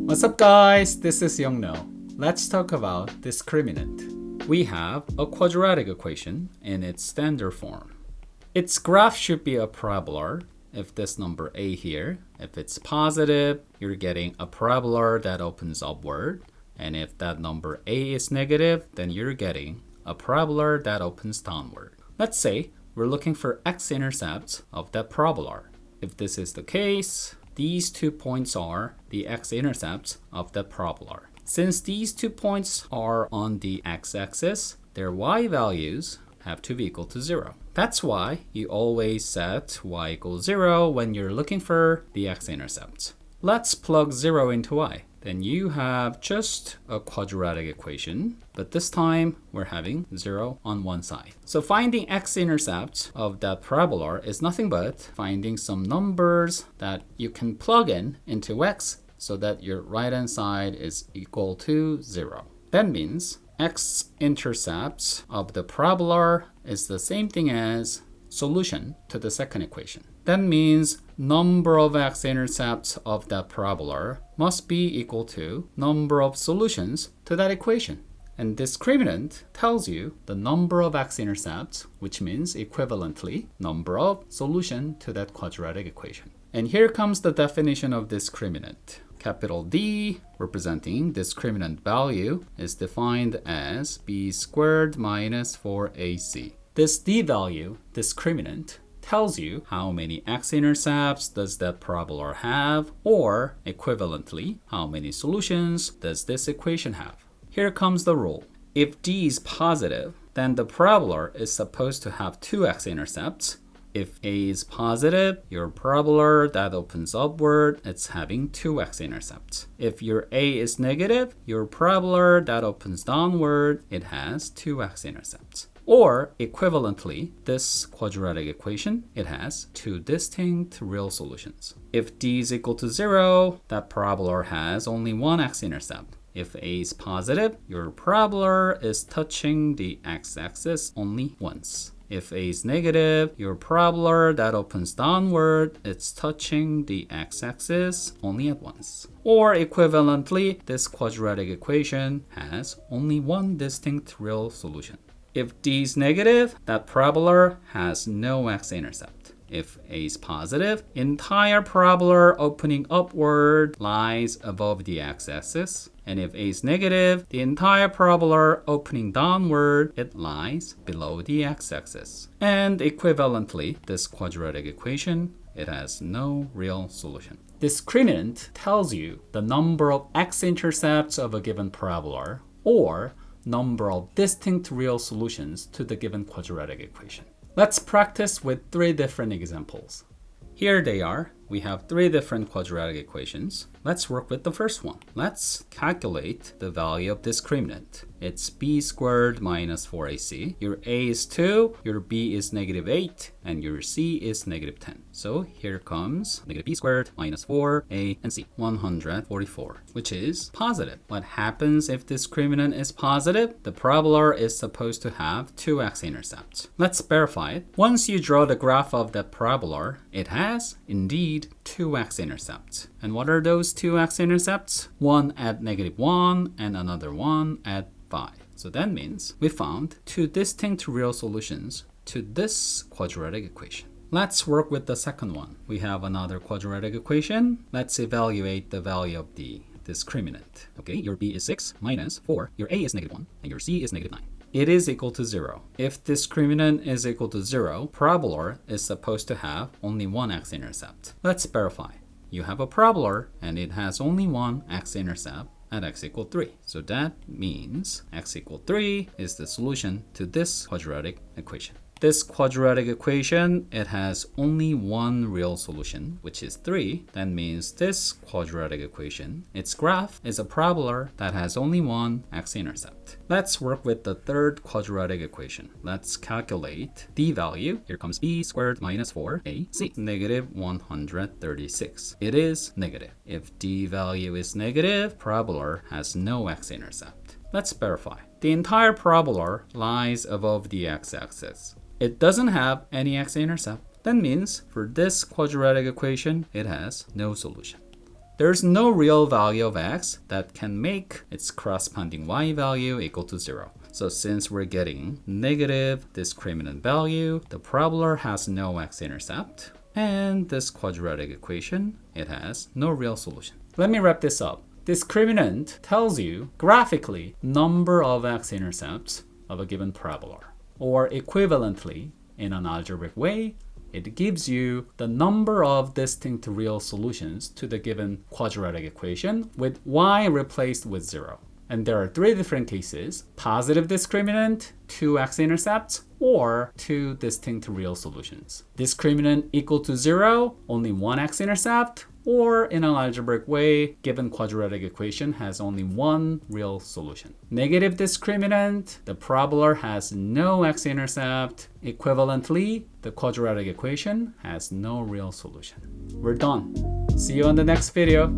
What's up guys, this is Youngno. Let's talk about discriminant. We have a quadratic equation in its standard form. Its graph should be a parabola. If this number a here, if it's positive, you're getting a parabola that opens upward. And if that number a is negative, then you're getting a parabola that opens downward. Let's say we're looking for x-intercepts of that parabola. If this is the case, these 2 points are the x-intercepts of the parabola. Since these 2 points are on the x-axis, their y values have to be equal to 0. That's why you always set y equals 0 when you're looking for the x-intercepts. Let's plug 0 into y. Then you have just a quadratic equation, but this time we're having 0 on one side. So finding x-intercepts of that parabola is nothing but finding some numbers that you can plug in into x so that your right-hand side is equal to 0. That means x-intercepts of the parabola is the same thing as solution to the second equation. That means number of x-intercepts of that parabola must be equal to number of solutions to that equation. And discriminant tells you the number of x-intercepts, which means equivalently number of solution to that quadratic equation. And here comes the definition of discriminant. Capital D, representing discriminant value, is defined as b squared minus 4ac. This d value, discriminant, tells you how many x-intercepts does that parabola have, or equivalently, how many solutions does this equation have. Here comes the rule. If d is positive, then the parabola is supposed to have 2 x-intercepts. If a is positive, your parabola that opens upward, it's having 2 x-intercepts. If your a is negative, your parabola that opens downward, it has 2 x-intercepts. Or equivalently, this quadratic equation, it has 2 distinct real solutions. If d is equal to 0, that parabola has only 1 x-intercept. If a is positive, your parabola is touching the x-axis only once. If a is negative, your parabola that opens downward, it's touching the x-axis only at once. Or equivalently, this quadratic equation has only 1 distinct real solution. If d is negative, that parabola has no x-intercept. If a is positive, entire parabola opening upward lies above the x-axis. And if a is negative, the entire parabola opening downward, it lies below the x-axis. And equivalently, this quadratic equation, it has no real solution. Discriminant tells you the number of x-intercepts of a given parabola, or number of distinct real solutions to the given quadratic equation. Let's practice with 3 different examples. Here they are. We have 3 different quadratic equations. Let's work with the first one. Let's calculate the value of discriminant. It's b squared minus 4ac. Your a is 2, your b is negative 8, and your c is negative 10. So here comes negative b squared minus 4a and c, 144, which is positive. What happens if discriminant is positive? The parabola is supposed to have 2 x-intercepts. Let's verify it. Once you draw the graph of that parabola, it has indeed 2 x-intercepts. And what are those 2 x-intercepts? One at negative 1 and another one at 5. So that means we found 2 distinct real solutions to this quadratic equation. Let's work with the second one. We have another quadratic equation. Let's evaluate the value of the discriminant. Okay, your b is 6 minus 4, your a is negative 1, and your c is negative 9. It is equal to 0. If discriminant is equal to 0, parabola is supposed to have only 1 x-intercept. Let's verify. You have a parabola and it has only 1 x-intercept at x equal 3. So that means x equal 3 is the solution to this quadratic equation. This quadratic equation, it has only 1 real solution, which is 3. That means this quadratic equation, its graph is a parabola that has only 1 x-intercept. Let's work with the third quadratic equation. Let's calculate d value. Here comes b squared minus 4ac, negative 136. It is negative. If d value is negative, parabola has no x-intercept. Let's verify. The entire parabola lies above the x-axis. It doesn't have any x-intercept. That means for this quadratic equation, it has no solution. there's no real value of x that can make its corresponding y value equal to 0. So since we're getting negative discriminant value, the parabola has no x-intercept. And this quadratic equation, it has no real solution. Let me wrap this up. Discriminant tells you graphically number of x-intercepts of a given parabola. Or equivalently, in an algebraic way, it gives you the number of distinct real solutions to the given quadratic equation with y replaced with 0. And there are 3 different cases: positive discriminant, 2 x-intercepts, or 2 distinct real solutions. Discriminant equal to 0, only 1 x-intercept, or in an algebraic way, given quadratic equation has only 1 real solution. Negative discriminant, the parabola has no x-intercept. Equivalently, the quadratic equation has no real solution. We're done. See you on the next video.